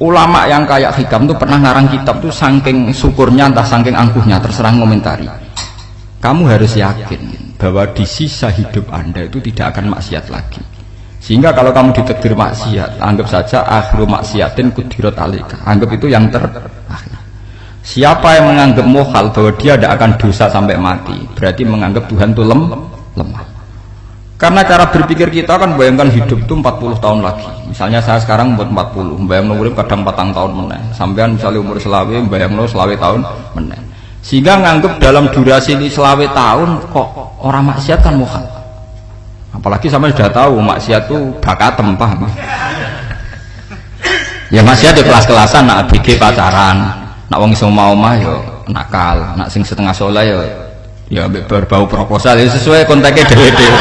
ulama yang kayak Hikam tuh pernah ngarang kitab tuh saking syukurnya entah saking angkuhnya terserah ngomentari. Kamu harus yakin bahwa di sisa hidup Anda itu tidak akan maksiat lagi. Sehingga kalau kamu ditakdir maksiat, anggap saja akhiru maksiatin kudirat alika. Anggap itu yang terakhir. Siapa yang menganggap mohal bahwa dia tidak akan dosa sampai mati, berarti menganggap Tuhan itu lemah. Karena cara berpikir kita kan bayangkan hidup itu 40 tahun lagi. Misalnya saya sekarang umur 40, bayangkan umur kadang 4 tahun meneh. Sampean misalnya umur selawe, bayangkan selawe tahun meneh. Sehingga nganggap dalam durasi ini selawe tahun kok orang maksiat kan mohal. Apalagi sama sudah tahu maksiat itu bakatem, paham? Ya maksiat di kelas-kelasan, nak BG pacaran, nak wong iso mau-mau ya nakal, nak sing setengah soleh ya berbau proposal ya sesuai konteksnya dhewe-dhewe.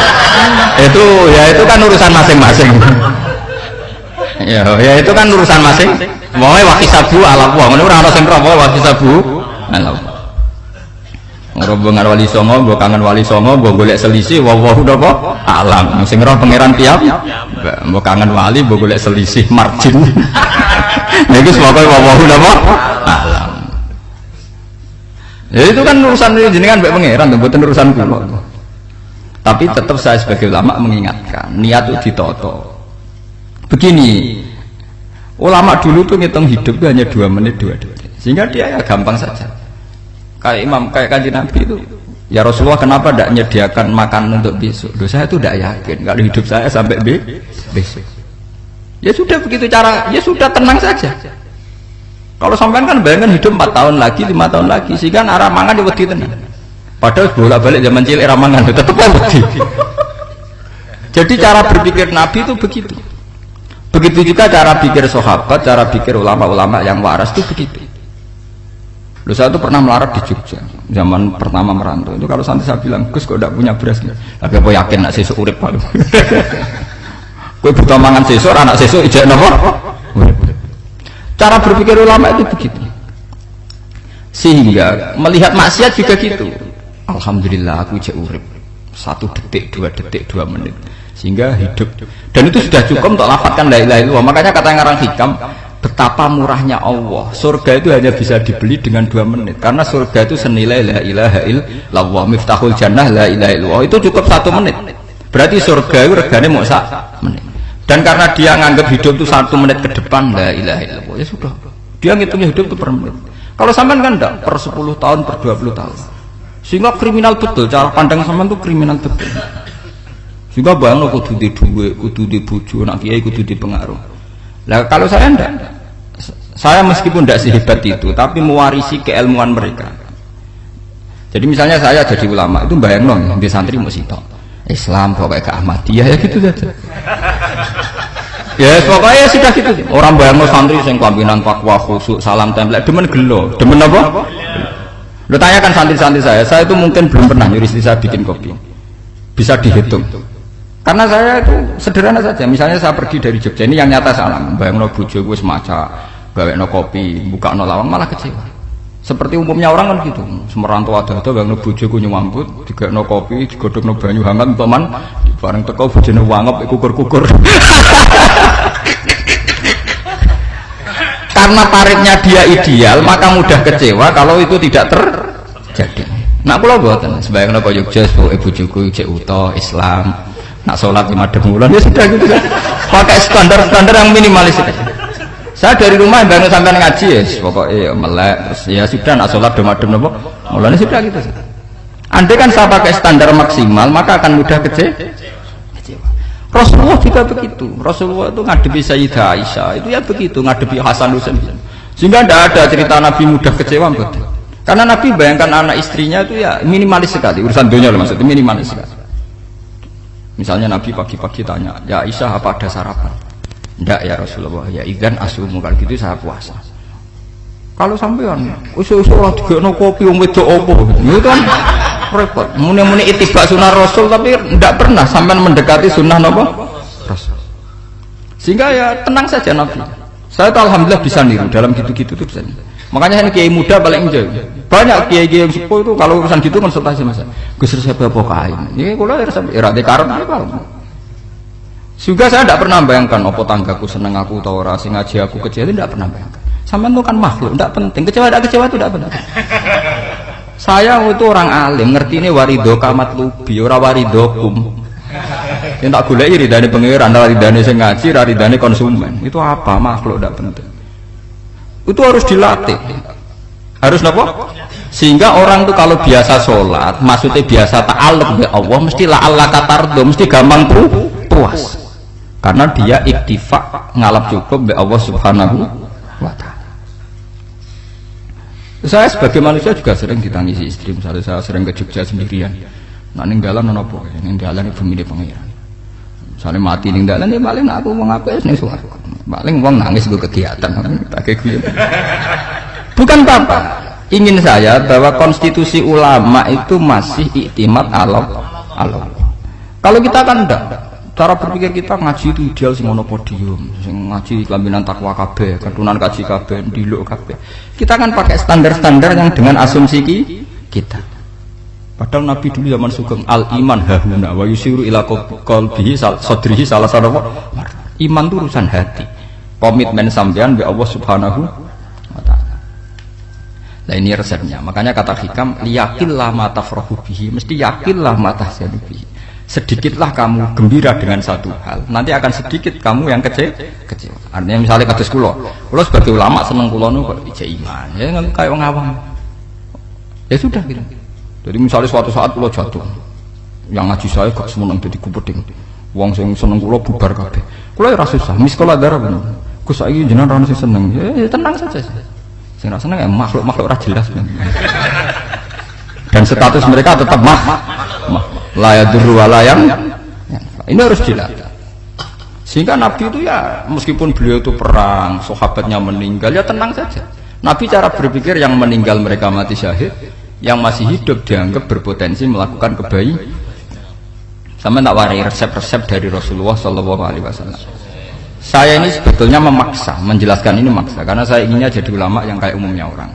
Itu kan urusan masing-masing. ya itu kan urusan masing. Wae wakisabu ala wa, ngono ora ana sing roh wakisabu ala. Rombongan wali songo, mbok kangen wali songo, mbok golek selisih, wawahu napa alam. Sing roh pangeran tiap, mbok kangen wali, mbok golek selisih margin. Niku semoga wawahu napa alam. Ya itu kan urusan jenengan mbek pangeran, mboten urusan kula. Tapi tetap saya sebagai ulama mengingatkan, niat itu ditoto. Begini, ulama dulu tuh ngitung hidup itu hanya 2 menit 2 detik, sehingga dia ya gampang saja. Kayak imam, kayak kanjeng Nabi itu, ya Rasulullah kenapa tidak menyediakan makan untuk besok? Loh, saya itu tidak yakin kalau hidup saya sampai besok. Ya sudah begitu cara, ya sudah tenang saja. Kalau sampean kan bayangkan hidup 4 tahun lagi, 5 tahun lagi, sehingga arah mangan di wedi tenang. Padahal bolak-balik zaman cilik arah mangan tetap wedi. Jadi cara berpikir Nabi itu begitu. Begitu juga cara pikir sahabat, cara pikir ulama-ulama yang waras itu begitu. Loh, saya itu pernah melarat di Jogja zaman pertama merantau itu. Kalau santri saya bilang, Gus kok tidak punya beras nih, tapi apa yakin nak sesuk urip palu. Kue butuh mangan sesuk, anak sesuk ijek nopo. Cara berpikir ulama itu begitu. Sehingga melihat maksiat juga gitu. Alhamdulillah aku ijek urip 1 detik, 2 detik, 2 menit, sehingga hidup. Dan itu sudah cukup untuk lafadzkan la ilaha illallah. Makanya kata yang ngarang Hikam, betapa murahnya Allah. Surga itu hanya bisa dibeli dengan 2 menit. Karena surga itu senilai la ilaha illallah. Miftahul jannah la ilaha illallah. Itu cukup 1 menit. Berarti surga itu regane mau 1 menit. Dan karena dia nganggap hidup itu 1 menit ke depan la ilaha illallah, ya sudah. Dia ngitungnya hidup itu per menit. Kalau sampean kan enggak, per 10 tahun, per 20 tahun. Sehingga kriminal betul, cara pandang sampean itu kriminal betul. Sehingga bayangno kudu di dhuwit, kudu di bojo, nak kiai kudu di pengaruh. Nah kalau saya enggak, saya meskipun tidak sehebat itu, tapi mewarisi keilmuan mereka. Jadi misalnya saya jadi ulama, itu bayang di santri musito Islam pokoknya ke Ahmadiyah ya gitu saja. Ya pokoknya sudah gitu. Orang bayang santri yang kelambinan takwa khusyuk salam tempel, demen gelo, demen apa? Lo tanyakan santri-santri saya itu mungkin belum pernah nyuri saya bikin kopi, bisa dihitung. Karena saya itu sederhana saja. Misalnya saya pergi dari Jogja, ini yang nyata saya alami. Bayangno bojo gue semaca, gawekno kopi, buka no lawang malah kecewa. Seperti umumnya orang kan gitu. Semerantau ada bayangno bojo gue nyuambut, digawekno kopi, digodhogno banyu hangat untuk man, bareng teko bojone wangep kukur-kukur. Karena tarifnya dia ideal, maka mudah kecewa kalau itu tidak terjadi. Nak kula mboten, sebayangno kok Jogja pokoke bojoku cek utuh Islam. Nak sholat 5 bulan ya sudah gitu kan. Pakai standar-standar yang minimalis saja. Saya dari rumah bangun sampai ngaji ya, pokoknya melek ya sudah. Nak sholat demadem nopo, mulanya sudah gitu. Andai kan saya pakai standar maksimal, maka akan mudah kecewa. Rasulullah juga begitu. Rasulullah itu ngadepi Sayyidah Aisyah itu ya begitu, ngadepi Hasan Husain. Sehingga tidak ada cerita Nabi mudah kecewa betul. Karena Nabi bayangkan anak istrinya itu ya minimalis sekali, urusan dunia maksudnya minimalis sekali. Misalnya Nabi pagi-pagi tanya, ya Aisyah apa ada sarapan? Enggak ya Rasulullah, ya idzan asumu, kalau gitu saya puasa. Kalau sampean usul-usul lah digekno kopi wong wedok opo gitu kan repot. Muni-muni itibak sunnah Rasul tapi enggak pernah sampean mendekati sunnah napa Rasul. Sehingga ya tenang saja Nabi. Saya tuh alhamdulillah bisa niru dalam gitu-gitu tuh bisa. Makanya ini kiai muda paling enjoy. Banyak kiai-kiai yang sepuh itu kalau urusan gitu konsultasi masa. Gus resep apa kain? Ini kula resep era dekaran apa? Juga saya tidak pernah bayangkan apa tanggaku seneng aku atau ora, sing ngaji aku kecewa, tidak pernah bayangkan. Sampean itu kan makhluk, tidak penting. Kecewa tidak kecewa itu tidak penting. Saya itu orang alim, ngerti ini warido kamat lubi, ora waridokum. Yang tak goleki ridane pengiran, ridane sing ngaji, ridane konsumen. Itu apa? Makhluk tidak penting. Itu harus dilatih. Harus apa? Sehingga orang itu kalau biasa sholat, maksudnya biasa ta'alluq bi Allah, mesti la'alla katardo, mesti gampang puas. Karena dia iktifa ngalap cukup be Allah Subhanahu wa ta'ala. Saya sebagai manusia juga sering ditangisi istri, misalnya saya sering ke Jogja sendirian. Nah ninggalan apa? Ninggalan ibu milih pengiran. Misalnya mati ninggalan ya paling aku mau ngapain nih suara. Paling uang nangis gue kegiatan, tak kayak gue. Bukan apa. Ingin saya bahwa konstitusi ulama itu masih iktimat Allah. Kalau kita kan enggak. Cara berpikir kita ngaji itu ideal sing ono podium, sing ngaji kelaminan takwa kabeh, ketunan kaji kabeh, diluk kabeh. Kita kan pakai standar-standar yang dengan asumsi kita. Padahal Nabi dulu zaman sugeng al-iman hahuna wa yusiru ila qalbihi sadrihi salah satu iman itu urusan hati. Komitmen sampean be Allah Subhanahu wa taala. Nah ini resepnya. Makanya kata hikam liyaqillah ma tafrahu bihi, mesti yakinlah ma tahzanu bihi. Sedikitlah kamu gembira dengan satu hal, nanti akan sedikit kamu yang kecewa. Artinya misalnya kados kula sebagai ulama seneng kula nu kok ijek iman, ya kayak wong awam. Ya sudah gitu. Jadi misalnya suatu saat kula jatuh, yang ngaji saya gak semeneng dadi kupeding. Wong sing seneng kula bubar kabeh. Kula ora susah, miskola darah bener. Gus saiki jenengan ora sing seneng. Ya tenang saja. Sing ora seneng ya makhluk-makhluk ora jelas. Dan status mereka tetap la yadurru wa la yang ini harus dilatih. Sehingga Nabi itu ya meskipun beliau itu perang, sahabatnya meninggal, ya tenang saja. Nabi cara berpikir yang meninggal mereka mati syahid, yang masih hidup dianggap berpotensi melakukan kebaikan. Sama tak warai resep-resep dari Rasulullah SAW. Saya ini sebetulnya memaksa, menjelaskan ini maksa, karena saya inginnya jadi ulama yang kayak umumnya orang.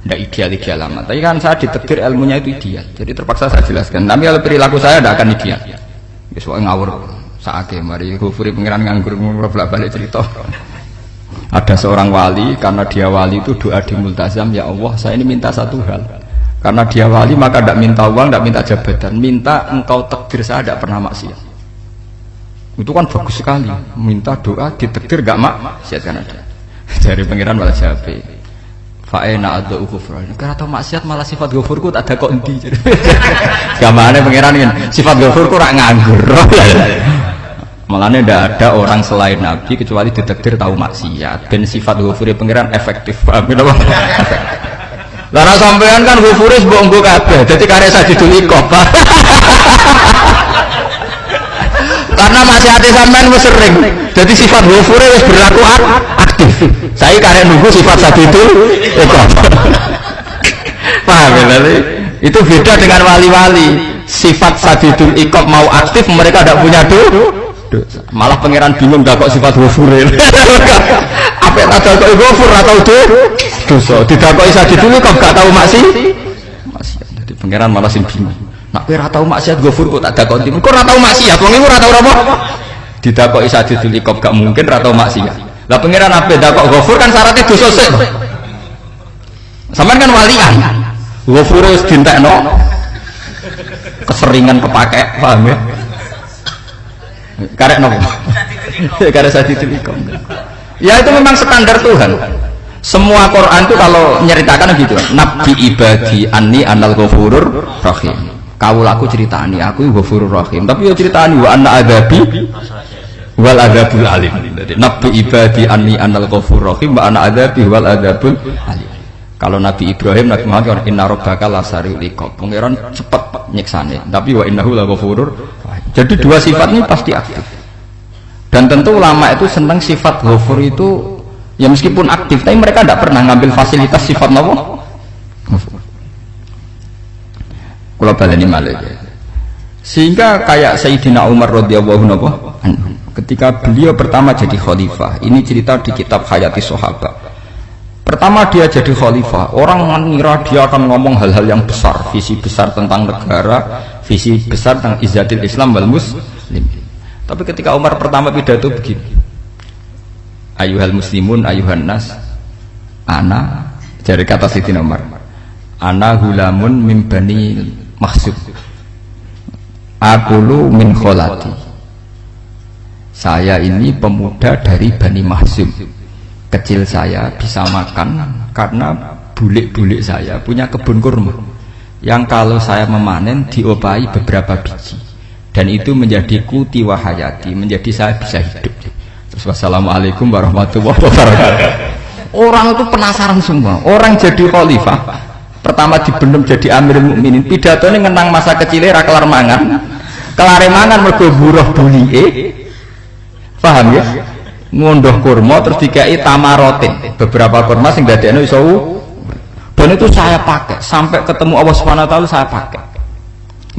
Tidak ideal amat, tapi kan saya ditakdir ilmunya itu ideal, jadi terpaksa saya jelaskan. Tapi kalau perilaku saya tidak akan ideal. Soalnya ngawur, saake mari kufuri pengiran nganggur balik cerita. Ada seorang wali, karena dia wali itu doa di multazam, ya Allah saya ini minta satu hal. Karena dia wali maka tidak minta uang, tidak minta jabatan, minta engkau takdir saya tidak pernah maksiat. Itu kan bagus sekali, minta doa ditakdir gak maksiat kan ada. Dari pengiran malah jawab. Fa'ena adau kufran. Karena tahu maksiat malah sifat ghafurku tak ada kok endi. Gamane pangeran kan sifat ghafurku rak nganggur. Malahnya tidak ada orang selain Nabi kecuali ditakdir tahu maksiat. Dan sifat ghafure pangeran efektif. Paham napa? Lah sampean kan ghafure mbok nggo kabeh. Dadi karek sadidul iqab. Karena maksiate sampean wis sering. Jadi sifat ghafure wis berlaku aktif. Saya karek nunggu sifat sadidul iqab. Paham ya? Itu beda dengan wali-wali. Sifat sadidul iqab mau aktif mereka tidak punya dosa. Malah pangeran bingung gak kok sifat ghafure. Apa tak kok ghafur atau dosa. Didakoki sadidul iqab gak tahu maksiat. Jadi pangeran malah sing bingung. Nak kowe ora tau maksiat ghafur kok tak dakoni. Kok ora tau maksiat, wong iku ora tau apa? Didakoki sadidul iqab gak mungkin ora tau maksiat. Lah pangeran ape dakok ghafur kan syaratnya dosa sik. Sampeyan kan walian. Ghafur wis dintekno. Keseringan kepake, paham ya? Karek nopo? Karek sadidul iqab. Ya itu memang standar Tuhan. Semua Quran itu kalau nyeritakan gitu. Nabi ibadi anni anal ghafurur rahim. Kawulaku ceritani aku ghafurur rahim, tapi yo ceritani wa anna adzabi wal adzabul alim. Jadi nabi ibadi anni anal ghafurur rahim wa anna adzabi wal adzabul alim. Kalau Nabi Ibrahim, Nabi Muhammad kan inna rabbaka lasariul iqab. Pangeran cepat nyiksane, tapi wa innahu laghafurur rahim. Jadi dua sifat ini pasti aktif. Dan tentu ulama itu senang sifat ghafur itu ya meskipun aktif, tapi mereka tidak pernah ngambil fasilitas sifat apa? Kalau baleni malih. Sehingga kayak Sayyidina Umar radhiyallahu anhu ketika beliau pertama jadi khalifah, ini cerita di kitab Hayati Sahabat. Pertama dia jadi khalifah, orang mengira dia akan ngomong hal-hal yang besar, visi besar tentang negara, visi besar tentang izzatil Islam wal muslim. Tapi ketika Umar pertama pidato begini, ayuhal muslimun ayuhan nas, ana, dari kata Sayyidina Umar, ana hulamun min bani Makhzum, akulu min kholati, saya ini pemuda dari Bani Makhzum, kecil saya bisa makan karena bulik-bulik saya punya kebun kurma yang kalau saya memanen diopahi beberapa biji, dan itu menjadi kuti wahayati, menjadi saya bisa hidup. Terus wassalamualaikum warahmatullahi wabarakatuh. Orang itu penasaran semua. Orang jadi khalifah pertama dibendem jadi Amirul Mukminin, pidatonya ngenang masa kecilnya ra kelar mangan, kelare mangan mergo buruh bulike, paham ya, ngondoh kurma terus dikai tamarote, beberapa kurma sing dadekno iso, dan itu saya pakai sampai ketemu Allah Subhanahu wa taala. Saya pakai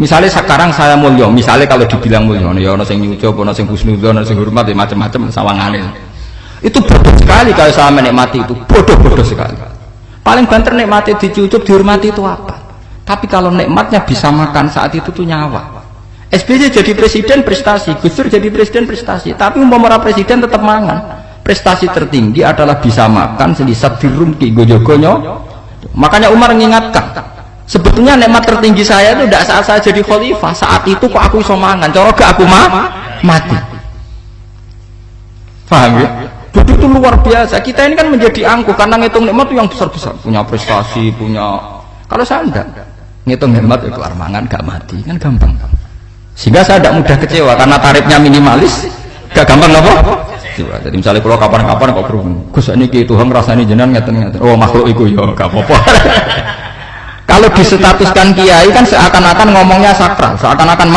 misalnya sekarang saya mulya, misalnya kalau dibilang mulya ya ana sing nyucup, ana sing husnudzon, ana sing hormat, macam-macam sawangane, itu bodoh sekali kalau saya menikmati itu, bodoh sekali. Paling banter nikmati dicucup, dihormati itu apa? Tapi kalau nikmatnya bisa makan saat itu tuh nyawa. SBY jadi presiden prestasi, Gus Dur jadi presiden prestasi, tapi umpama presiden tetap mangan. Prestasi tertinggi adalah bisa makan selisat dirumki gojogonyo. Makanya Umar mengingatkan, sebetulnya nikmat tertinggi saya itu tidak saat saya jadi khalifah, saat itu kok aku iso mangan, cara gak aku mati. Paham ya? Itu luar biasa. Kita ini kan menjadi angkuh karena ngitung nikmat itu yang besar-besar, punya prestasi, punya. Kalau saya enggak ngitung nikmat ya kelar mangan gak mati, kan gampang. Sehingga saya tidak mudah kecewa karena tarifnya minimalis, gak gampang apa? Jadi misalnya kalau kapan-kapan kok berhubung, Gus ini Tuhan rasanya jenengan ngeten-ngeten. Oh makhluk itu ya gak apa-apa. Kalau disetatuskan kiai kan seakan-akan ngomongnya sakral, seakan-akan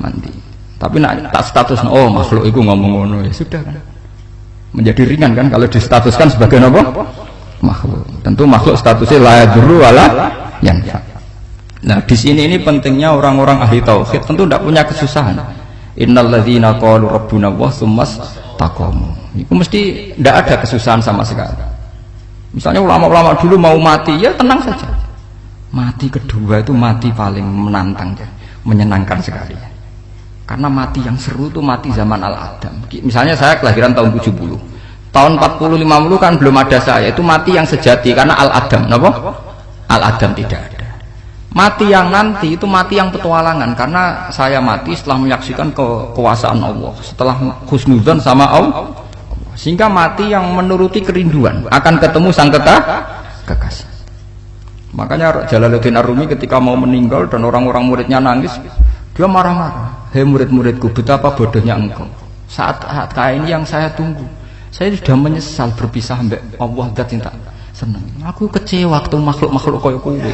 mandi. Tapi tak status, oh makhluk itu ngomong ngono ya sudah kan. Menjadi ringan kan kalau distatuskan sebagai apa? Makhluk. Tentu makhluk statusnya la yadurru wala yanfa. Nah, di sini ini pentingnya orang-orang ahli tauhid tentu tidak punya kesusahan. Innal ladzina qalu rabbuna Allah tsummas taqamu. Itu mesti tidak ada kesusahan sama sekali. Misalnya ulama-ulama dulu mau mati, ya tenang saja. Mati kedua itu mati paling menantang, menyenangkan sekali. Karena mati yang seru itu mati zaman Al-Adam. Misalnya saya kelahiran tahun 70, tahun 40-50 kan belum ada saya, itu mati yang sejati karena Al-Adam. Kenapa? Al-Adam tidak ada. Mati yang nanti itu mati yang petualangan, karena saya mati setelah menyaksikan kekuasaan Allah, setelah husnudzon sama Allah, sehingga mati yang menuruti kerinduan akan ketemu sang kekasih. Makanya Jalaluddin Ar-Rumi ketika mau meninggal dan orang-orang muridnya nangis, dia marah-marah. Hei murid-muridku, betapa bodohnya engkau. Saat kayak ini yang saya tunggu. Saya sudah menyesal berpisah sampai Allah dat cinta seneng. Aku kecewa waktu makhluk-makhluk kaya kowe.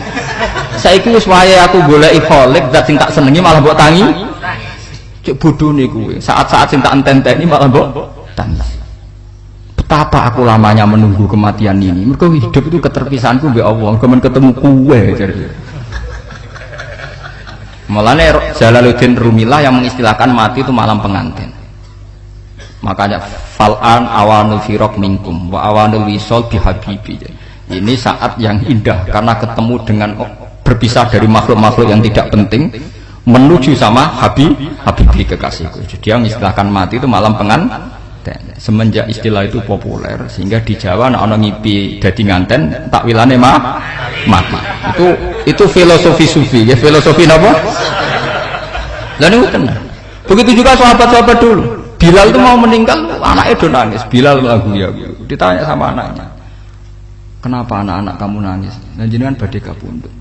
Saiki wis wae aku goleki kholik dat cinta senengi malah mbok tangi. Cek bodone kowe. Saat-saat cinta enten-enteni malah mbok tangi. Betapa aku lamanya menunggu kematian ini. Mergo hidup itu keterpisahanku mbek Allah. Kemen ketemu kowe jare. Mulane Jalaluddin Rumilah yang mengistilahkan mati itu malam pengantin. Makanya fal'an awanul firaq minkum wa awanul wisol bihabibi. Ini saat yang indah karena ketemu dengan berpisah dari makhluk-makhluk yang tidak penting menuju sama habibi kekasihku. Jadi yang mengistilahkan mati itu malam pengantin. Semenjak istilah itu populer sehingga di Jawa ana ngipi dadi nganten takwilane mati. Itu filosofi sufi ya, filosofi napa? Lah niku tenan. Begitu juga sahabat-sahabat dulu. Bilal itu mau meninggal, anaknya do nangis. Bilal lagu ya. Ditanya sama anaknya, "Kenapa anak-anak kamu nangis?" Lah jenengan badhe kapundhut.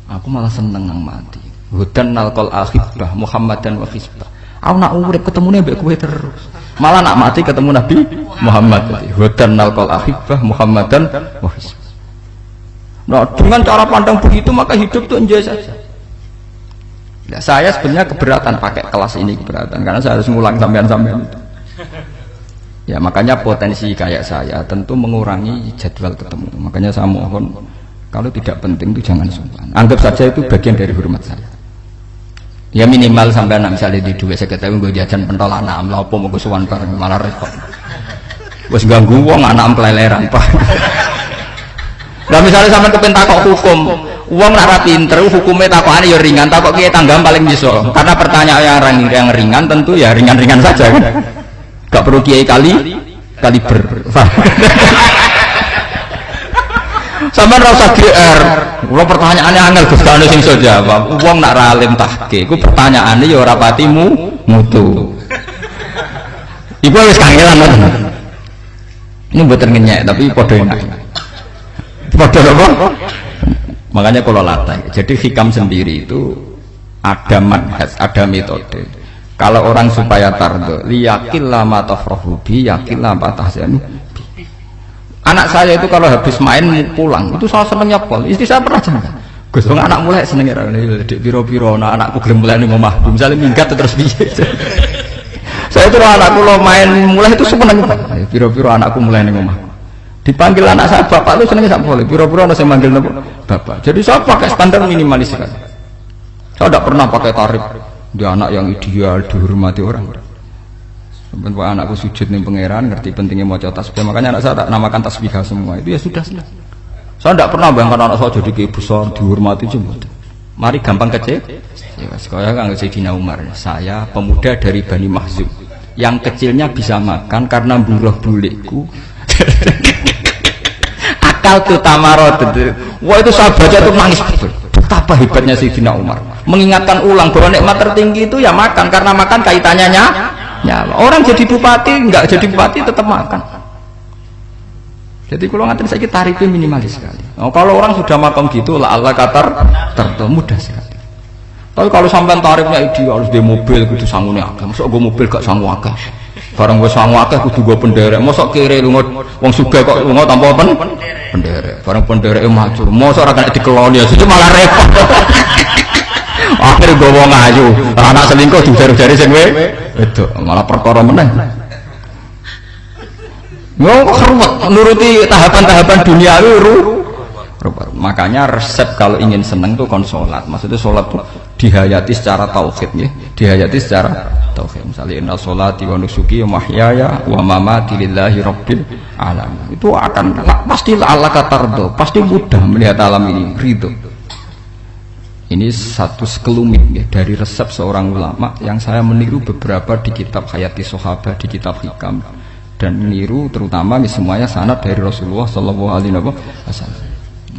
Aku malah seneng nang mati. Hudan nalqal akhibah Muhammadan wa hisbah. Aku nak urip ketemune mbek kowe terus. Malah nak mati ketemu Nabi Muhammad. Hudan nalqal akhibah Muhammadan wa hisbah. Nah, dengan cara pandang begitu maka hidup itu enjoy saja. Nah, saya sebenarnya keberatan pakai kelas ini, keberatan karena saya harus ngulang sampean-sampean itu. Ya makanya potensi kayak saya tentu mengurangi jadwal ketemu. Makanya saya mohon kalau tidak penting itu jangan sungkan. Anggap saja itu bagian dari hormat saya. Ya minimal sampai anak misalnya di dua saya ketahui gue jajan pentolan anak lah apa mau gue suwan bareng malah repot. Bos ganggu wong anak peleleran pak. Nah misalnya sampai kepentak kok hukum, Wong ora pinter hukumnya takokane ya ringan, takok kiye tanggam paling iso. Karena pertanyaan yang ringan tentu ya ringan-ringan saja kan. Gak perlu kiai kaliber. Sampeyan ora usah GR. Kula pertanyaannya angel Gus Kano sing iso jawab. Wong nak ra alim tahke, iku pertanyaane ya ora pati mutu. Iku wis kangelan ngoten. Ini mboten ngenyek tapi padha enak. Padha apa? Makanya kalau latih, jadi hikam sendiri itu ada manhaj, ada metode. Kalau orang supaya tardo, liyakil lama tafrohubi, yakil lama tahzanu. Anak saya itu kalau habis main pulang, itu saya senengnya pol. Istri saya pernah jangan. Gus, anak mulai senengnya dik piro-piro, anakku gelem mulai nih ngomah. Misalnya minggat terus biye. Saya itu anakku lo main mulai itu seneng. Piro-piro anakku mulai nih ngomah. Dipanggil anak saya bapak itu senengnya tak boleh. Piro-piro ada saya manggil bapak. Jadi saya pakai standar minimalis kan. Saya tidak pernah pakai tarif. Dia anak yang ideal dihormati orang. Sampai anakku sujud nih pangeran, ngerti pentingnya mau tasbih. Makanya anak saya tak namakan tasbih semua. Itu ya sudah. Saya tidak pernah bayangkan anak saya jadi kayak besar dihormati cuma. Mari gampang kecil. Ya, sekolah kan Sayyidina Umar. Saya pemuda dari Bani Mahzum. Yang kecilnya bisa makan karena buruh bulikku. Akal tuh tamarot. Wah itu saya baca tuh nangis. Betapa hebatnya Sayyidina Umar. Mengingatkan ulang bahwa nikmat tertinggi itu ya makan, karena makan kaitannya nyala. Orang jadi bupati enggak jadi bupati tetap makan. Jadi kalau ngatain saya tarifnya minimalis sekali. Oh, kalau orang sudah makan gitu lah Allah katar mudah sekali. Tapi kalau sampai tarifnya ideal harus di mobil kudu sangune akeh. Mosok gue mobil gak sangu akeh. Barang gue sangu akeh kudu gue penderek. Mosok kere lunga wong sugih kok lunga tanpa penderek. Barang pendereke maju. Mosok ora kena dikeloni ya, itu malah repot. Akhirnya gue wong ayu, anak selingkuh dijar-jari sing itu malah perkara meneh. Yo ruwet nuruti tahapan-tahapan duniawi Makanya resep kalau ingin seneng tuh kon sholat. Maksudnya sholat tuh dihayati secara tauhid ya. Dihayati secara tauhid. Misalnya inna sholati wa nusuki wa mahyaya wa mamati lillahi rabbil alamin. Itu akan pasti Allah katardo, pasti mudah melihat alam ini ridho. Ini satu sekelumit ya, dari resep seorang ulama yang saya meniru beberapa di kitab Hayati Sahabah, di kitab Hikam, dan meniru terutama semuanya sanad dari Rasulullah Shallallahu Alaihi Wasallam.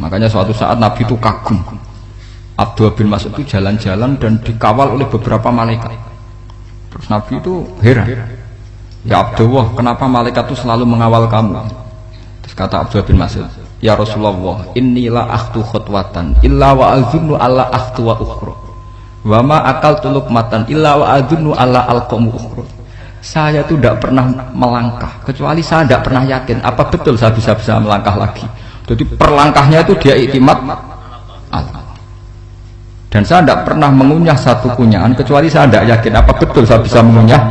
Makanya suatu saat Nabi itu kagum. Abdullah bin Mas'ud itu jalan-jalan dan dikawal oleh beberapa malaikat. Terus Nabi itu heran. Ya Abdullah, kenapa malaikat itu selalu mengawal kamu? Terus kata Abdullah bin Mas'ud, ya Rasulullah, inilah akhtu khutwatan illa wa azunnu alla akhtu wa ukhra wa ma akaltu luqmatan illa wa azunnu alla alqamu ukhra. Saya itu tidak pernah melangkah kecuali saya tidak pernah yakin apa betul saya bisa melangkah lagi. Jadi perlangkahnya itu dia iktimat Allah. Dan saya tidak pernah mengunyah satu kunyahan kecuali saya tidak yakin apa betul saya bisa mengunyah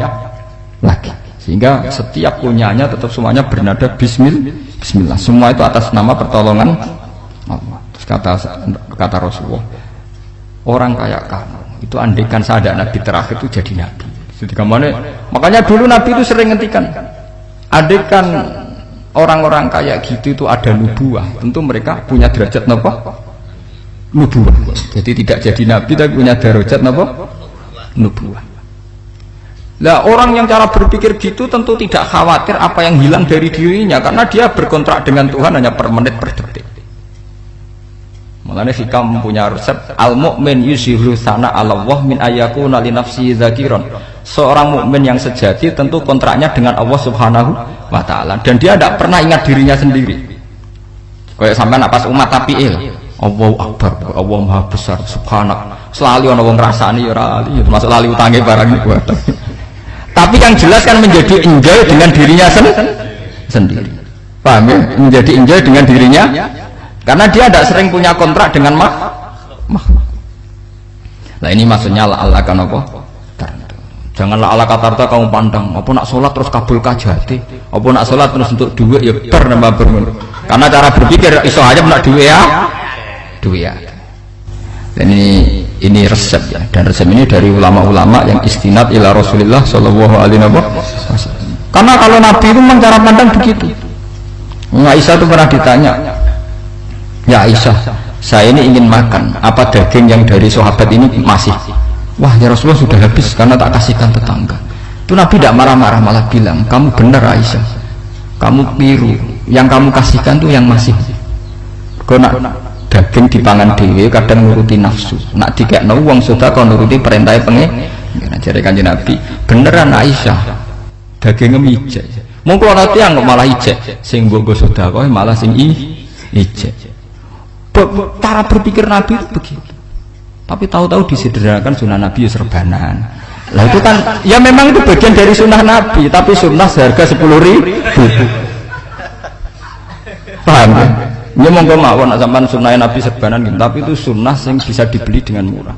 lagi. Sehingga setiap kunyahannya tetap semuanya bernada Bismillah. Semua itu atas nama pertolongan Allah. Terus kata Rasulullah, orang kayak kamu itu andaikan saya ada nabi terakhir itu jadi nabi. Jadi makanya dulu Nabi itu sering ngentikan, andaikan orang-orang kayak gitu itu ada nubuah, tentu mereka punya derajat nubuah. Jadi tidak jadi nabi tapi punya derajat nubuah. Lah orang yang cara berpikir gitu tentu tidak khawatir apa yang hilang dari dirinya, karena dia berkontrak dengan Tuhan hanya per menit per detik. Makanya Hikam punya resep al-mu'min yusiru sana Allah min ayakuna li nafsi dzakiron. Seorang mukmin yang sejati tentu kontraknya dengan Allah Subhanahu wa taala, dan dia tidak pernah ingat dirinya sendiri. Kayak sampean pas umat tapiil, Allahu Akbar, Allah Maha Besar, subhanallah. Selalu ana wong ngrasani ya ora lali, termasuk lali utange barang niku. Tapi yang jelas kan menjadi enjoy dengan dirinya sendiri. Paham ya? Menjadi enjoy dengan dirinya karena dia tidak sering punya kontrak dengan makhluk. Nah ini maksudnya Allah kan apa? Janganlah ala katarta kamu pandang apa nak sholat terus kabul kajati, apa nak sholat terus untuk duit ya bernama bermun. Karena cara berpikir iso aja nak duit ya. Dan ini resep ya, dan resep ini dari ulama-ulama yang istinad ila Rasulullah Shallallahu Alaihi Wasallam. Karena kalau Nabi itu memang cara pandang begitu. Aisyah itu pernah ditanya, ya Aisyah, saya ini ingin makan, apa daging yang dari sahabat ini masih? Wah ya Rasulullah sudah habis karena tak kasihkan tetangga. Itu Nabi tidak marah-marah, malah bilang, kamu benar Aisyah, kamu keliru, yang kamu kasihkan tuh yang masih. Kau nak daging dipangan dewe kadang nuruti nafsu, nak dikekno wong sedekah nuruti perintah pengen. Jadi Kanjeng Nabi beneran Aisyah dagingnya ijek. Mongko ana tiyang kok malah ijek, sing mbok sedekah malah sing ijek. Cara berpikir Nabi itu begitu. Tapi tahu-tahu disederhanakan sunnah Nabi ya serbanan. Lah itu kan ya memang itu bagian dari sunnah Nabi, tapi sunnah seharga 10.000. Paham ya? Ya monggo mawon sampean sunnah Nabi serbanan gitu, tapi itu sunnah yang bisa dibeli dengan murah.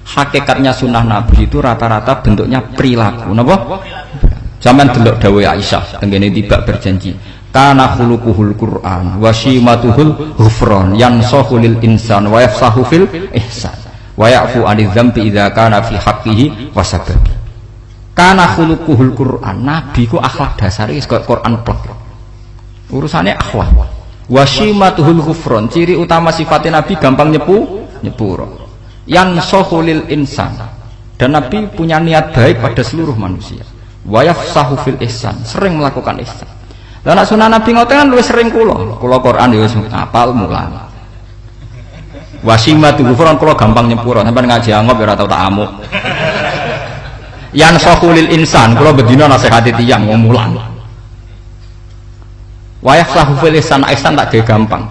Hakikatnya sunnah Nabi itu rata-rata bentuknya perilaku. Napa? Zaman delok dawuh Aisyah tengene tiba berjanji, kana khuluquhul Qur'an wa shimatuhul ghufran yansahu lil insan wa yafsahu fil ihsan wa ya'fu 'anil dzambi idza kana fi haqqihi wa sababi. Kana khuluquhul Qur'an, Nabi ku akhlak dasare wis kaya Quran plek. Urusane akhlak. Wa shimatuhul ghufran, ciri utama sifatnya Nabi gampang nyepuro. Yansahu lil insan, dan Nabi punya niat baik pada seluruh manusia. Wa yafsahu fil ihsan, sering melakukan ihsan. Lah nek sunah Nabi ngoten kan luwih sering kula Quran ya wis hafal mulang. Wasimatu ghufran kula gampang nyepuro, sampeyan ngaji angop ya ora tau tak amuk. Yang sahulil insan kula bedina nasihati tiyang mulang. Wa yafsahu fil ihsan, ihsan tak gawe gampang.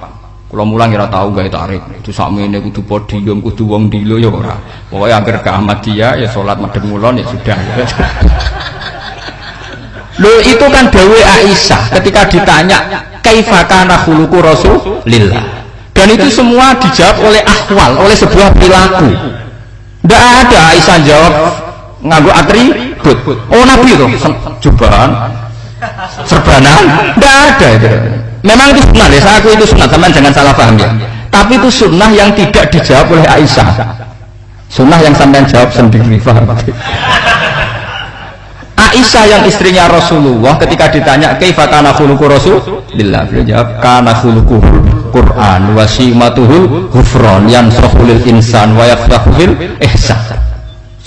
Kula mulang ya ora tau gawe tarik. Kudu sakmene kudu podium kudu wong dilo ya ora. Pokoke anggere ke Ahmadiyah ya salat madhep ngulon ya sudah. Loh itu kan dawuh Aisyah ketika ditanya kaifa kana khuluqu Rasulillah, dan itu semua dijawab oleh ahwal, oleh sebuah perilaku. Tidak ada Aisyah jawab nganggo atribut. Oh Nabi itu jubahan serbanan, tidak ada itu. Memang itu sunnah ya, saya aku itu sunnah, teman jangan salah paham ya. Tapi itu sunnah yang tidak dijawab oleh Aisyah, sunnah yang sampean jawab sendiri. Paham? Aisyah yang istrinya Rasulullah ketika ditanya kaifa kana khuluqu Rasulillah, beliau jawab kana khuluquhul Qur'an wa simatuhul ghufran yansahu lil insan wa yaftahu fil ihsan.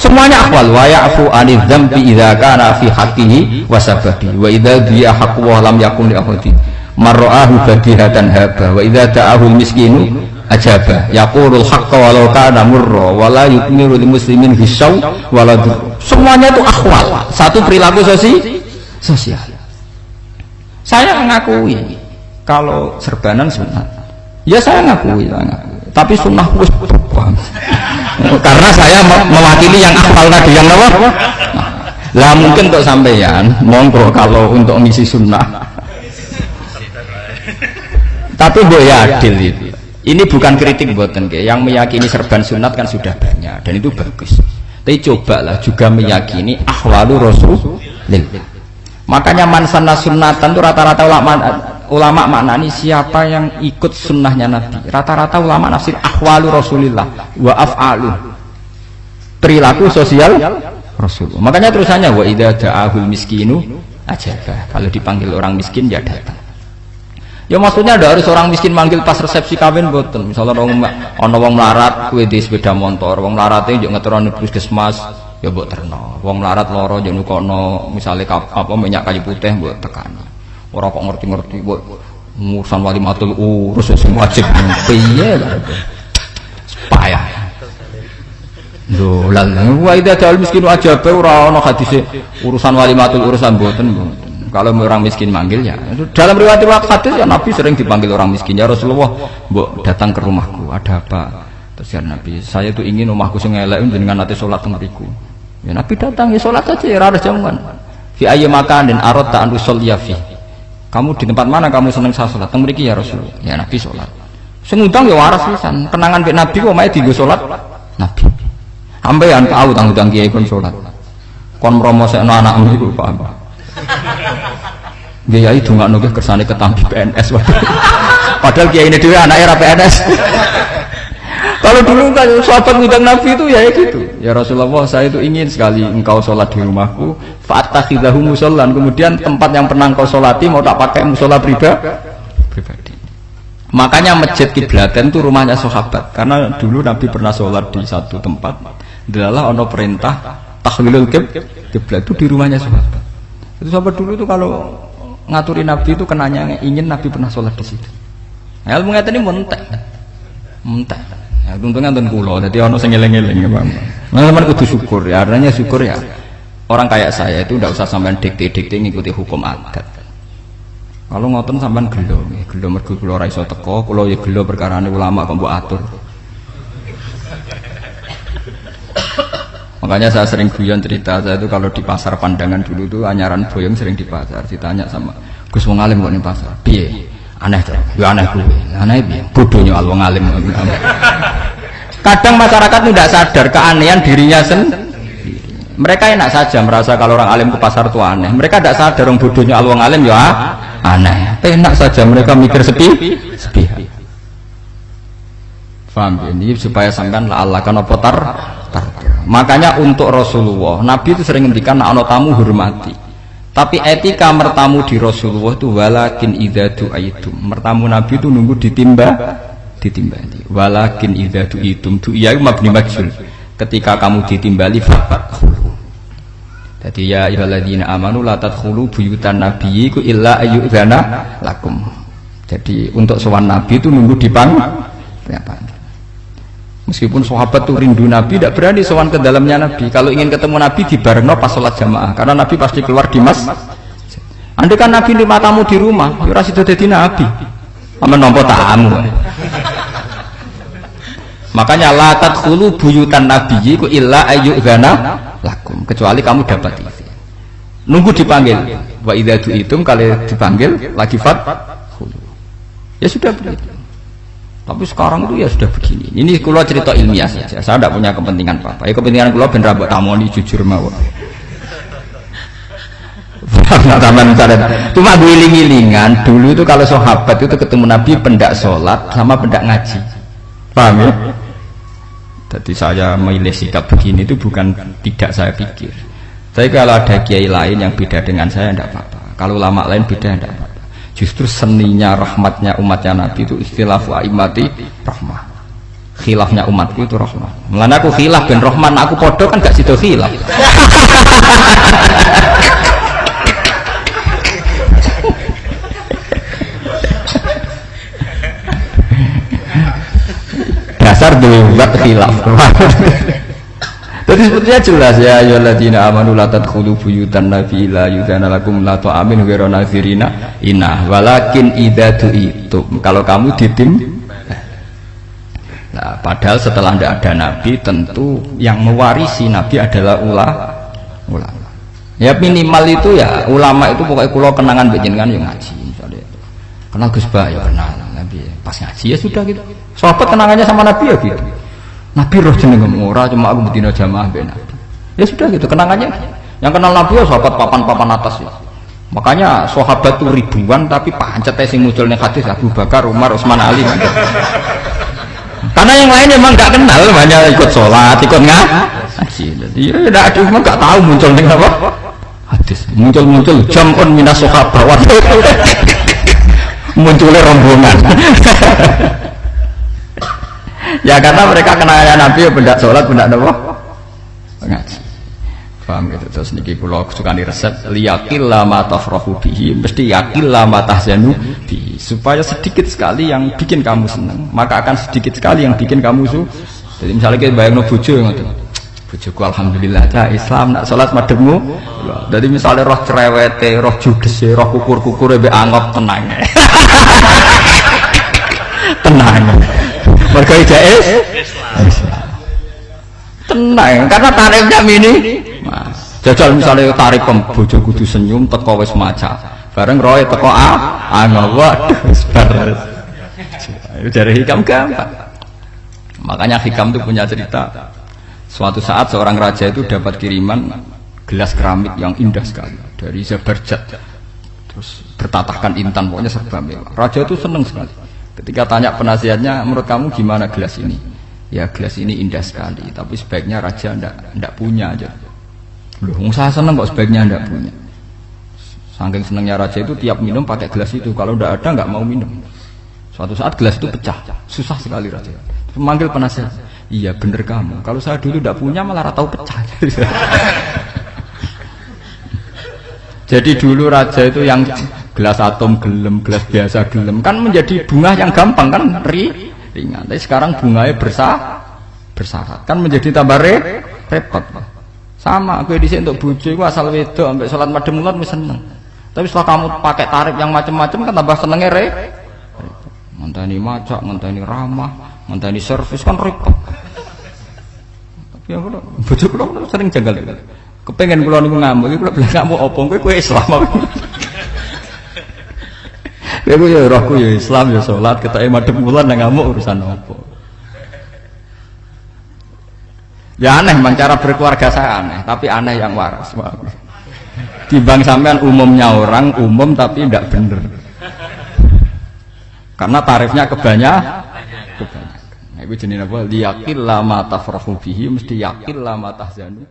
Semuanya akwal wa ya'fu 'anil dzambi idza kana fi haqqihi wa sababi wa idza biya haqqu wa lam yakun li ahadi marra'ahu badihatan haba wa idza ta'ahu miskinu ajaba yaqulul haqqa walau kana murra wa la yukmiru lil muslimin hisaw wala dur. Semuanya itu akhwal, satu perilaku sosial. Saya mengakui kalau serbanan sunat, ya saya ngakui. Tapi sunnah wis berubah. Karena saya mewakili yang akhwal tadi, yang apa? Lah mungkin kok sampeyan monggo kalau untuk ngisi sunnah. Tapi boleh adil itu. Ini bukan kritik buatan yang meyakini serban sunat kan sudah banyak dan itu bagus. Tapi cobalah juga meyakini ahwalu Rasulillah. Makanya mansana sunnatan itu rata-rata ulama maknani siapa yang ikut sunnahnya Nabi. Rata-rata ulama nafsir ahwalu Rasulillah wa af'alu, perilaku sosial Rasulullah. Makanya terusannya wa idza da'ahul miskinu ajabah, kalau dipanggil orang miskin ya datang. Ya maksudnya ada harus orang miskin manggil pas resepsi kawin boten. Misalnya ono wong melarat kuwi di sepeda motor, wong melarate yo ngeterone puskesmas ya mbok terno. Wong melarat loro yo nukono misale apa minyak kayu putih mbok tekani. Ora kok ngerti-ngerti mbok ngurusan walimatul urus sing wajib piye lho. Payah. Lho lan wa idza dal miskin ajabe ora ono hadise urusan walimatul urusan boten. Kalau orang miskin manggil ya dalam riwayat hadis ya Nabi sering dipanggil orang miskin, ya Rasulullah mbok datang ke rumahku ada apa, terus ya Nabi saya itu ingin rumahku sing elek jenengan nate salat teng mriku. Ya Nabi datang ya salat saja ya ora jamuan. Fi ayyi makanin aradta an usolliya fi, kamu di tempat mana kamu seneng saya salat teng mriki ya Rasulullah. Ya Nabi salat. Sing ngundang ya waras pisan, kenangan mek Nabi kok mae dienggo salat Nabi. Ambean tahu tanggung kiai kon salat. Kon mromosekno anakmu iku paham. Kiai dongakno nggih kersane ketampi PNS. Padahal kiai ini dhewe anake ra PNS. Kalau dulu kan sahabat ngundang Nabi itu ya gitu. Ya Rasulullah, saya itu ingin sekali engkau sholat di rumahku. Fa'atakhidahu musollan. Kemudian tempat yang pernah engkau sholati mau tak pakai musola pribadi. Makanya masjid Kiblaten itu rumahnya sahabat. Karena dulu Nabi pernah sholat di satu tempat, adalah ono perintah tahlilul kiblat itu di rumahnya sahabat. Itu sahabat dulu itu kalau ngaturin Nabi itu kenanya ingin Nabi pernah sholat di situ. Nah, ilmu ngeten ini mentek. Ya, untungnya nonton kulo, jadi ono sing eling-eling ya, Pak. Teman-teman kudu syukur ya, artinya syukur ya. Orang kayak saya itu tidak usah sampean dikte-dikte ngikuti hukum adat. Kalau ngoten sampean gelo mergo kula ora iso teko, kula ya gelo perkarane ulama kok mbok atur. Makanya saya sering guyon cerita, saya itu kalau di pasar Pandangan dulu tuh anyaran boyong sering di pasar, ditanya sama Gus wong alim kok ning pasar. Piye? Aneh to. Ya aneh kuwi. Aneh piye? Bodohnya wong alim. Kadang masyarakat tidak sadar keanehan dirinya sendiri. Mereka enak saja merasa kalau orang alim ke pasar itu aneh. Mereka tidak sadar orang bodohnya wong alim ya aneh. Enak saja mereka mikir sepi. Paham ini supaya sampean la Allah kan apa tar. Makanya untuk Rasulullah, Nabi itu sering ngendikan nek ana tamu hormati. Tapi etika mertamu di Rasulullah itu walakin idza du'aitum. Mertamu Nabi itu nunggu ditimbali. Walakin idza du'itum du'iya mabni majhul. Ketika kamu ditimbali faqul. Jadi ya ayyuhalladzina amanu la tadkhulu buyutan nabiyyi illa ayyudzana lakum. Jadi untuk sowan Nabi itu nunggu dipanggil. Meskipun sahabat tuh rindu Nabi, tidak berani sowan ke dalamnya Nabi. Kalau ingin ketemu Nabi di barno pas sholat jamaah, karena Nabi pasti keluar di masjid. Andai kan Nabi lima tamu di rumah, ya ora sida dadi Nabi. Amen nampa tamu. Makanya la tadkhulu buyutan nabiyyi ku illa ayyudzana lakum, kecuali kamu dapat izin. Nunggu dipanggil. Wa idza du'itum kali dipanggil lagi ya sudah begitu. Tapi sekarang itu ya sudah begini. Ini kulo cerita ilmiah saja. Saya tidak punya kepentingan apa-apa. Ya kepentingan kulo ben ra mbok tamoni jujur mawon. Cuma guling-gilingan dulu itu kalau sahabat itu ketemu Nabi pendak sholat sama pendak ngaji. Paham ya? Jadi saya memilih sikap begini itu bukan tidak saya pikir. Tapi kalau ada kiai lain yang beda dengan saya tidak apa-apa. Kalau ulama lain beda tidak apa-apa. Justru seninya rahmatnya umatnya Nabi itu istilafu aimati rahmah. Khilafnya umatku itu rahmah. Mulane aku khilaf ben rahman, aku podo kan gak sido khilaf. Dasar buat khilaf. Jadi sebetulnya jelas ya ayyuhalladzina amanu la tadkhulu buyutan nabi la yudana lakum la ta'amin ghairu nazirina inna walakin idza du'itum. Kalau kamu nah, padahal setelah tidak ada nabi tentu yang mewarisi nabi adalah ulama. Ya minimal itu ya ulama itu pokoknya kulo kenangan panjenengan yang ngaji misalnya. Kenal Gus Ba ya kenal nabi pas ngaji ya sudah gitu. Sahabat kenangannya sama nabi ya gitu. Nabi roh jeneng ora cuma aku betina jamaah ben Nabi. Ya sudah gitu kenangannya. Yang kenal Nabi ya sahabat papan-papan atas ya. Makanya sahabat itu ribuan tapi pancet sing muncul ning hadis Abu Bakar, Umar, Utsman, Ali. Karena yang lain memang enggak kenal, hanya ikut sholat, ikut ngaji. Jadi ya enggak ada memang enggak tahu muncul ning apa? Hadis. Muncul jam'un minas sahabat. Munculnya rombongan. Ya karena mereka kenalnya Nabi ya benda sholat benda apa? Ngaji. Paham gitu. Terus niki kula suka di resep liyaqil lama tafrahu bihi, mesti yaqil lama tahzanu bihi, supaya sedikit sekali yang bikin kamu senang, maka akan sedikit sekali yang bikin kamu Jadi misalnya kita bayangno bojo ngoten. Bojoku alhamdulillah ta Islam nak sholat madhepmu. Jadi misalnya roh cerewete, roh judese, roh kukur-kukure mbek angop tenang. Tenang. Mereka jais tenang karena tarifnya ini jajal misalnya tarif bojo kudu senyum teko wis maca bareng roe teko waduh waduh dari hikam gampang. Makanya hikam itu punya cerita suatu saat seorang raja itu dapat kiriman gelas keramik yang indah sekali dari Zabarjat terus bertatahkan intan pokoknya serba mewah. Raja itu senang sekali. Ketika tanya penasihatnya, menurut kamu gimana gelas ini? Ya gelas ini indah sekali, tapi sebaiknya raja ndak punya aja. Loh, saya seneng kok sebaiknya ndak punya. Saking senengnya raja itu tiap minum pakai gelas itu, kalau ndak ada nggak mau minum. Suatu saat gelas itu pecah, susah sekali raja. Memanggil penasihat, iya bener kamu. Kalau saya dulu tidak punya malah tahu pecah. Jadi dulu raja itu yang gelas atom gelem, gelas biasa gelem, kan menjadi bunga yang gampang kan ringan. Tapi sekarang bunganya bersyarat, kan menjadi tambah repot. Sama aku di sini untuk bojo itu asal wedok sampai sholat madem mulat wis seneng. Tapi setelah kamu pakai tarif yang macam-macam kan tambah senengnya ngenteni macak, ngenteni ramah, ngenteni servis kan repot. Tapi ya kula bojo kula sering janggal. Kepengen kula niku ngamuk, iki kula bilang ngamuk opo kowe Islam apa? Kowe ya rohku ya Islam ya salat, ketoke madhep wulan nang ngamuk urusan opo? Ya aneh, cara berkeluarga saya aneh, tapi aneh yang waras. Timbang sampean umumnya orang umum tapi tidak bener. Karena tarifnya kebanyakan. Nah, itu jenis apa? Liyaqil lama tafrahu bihi, mesti yaqil lama tahzanu.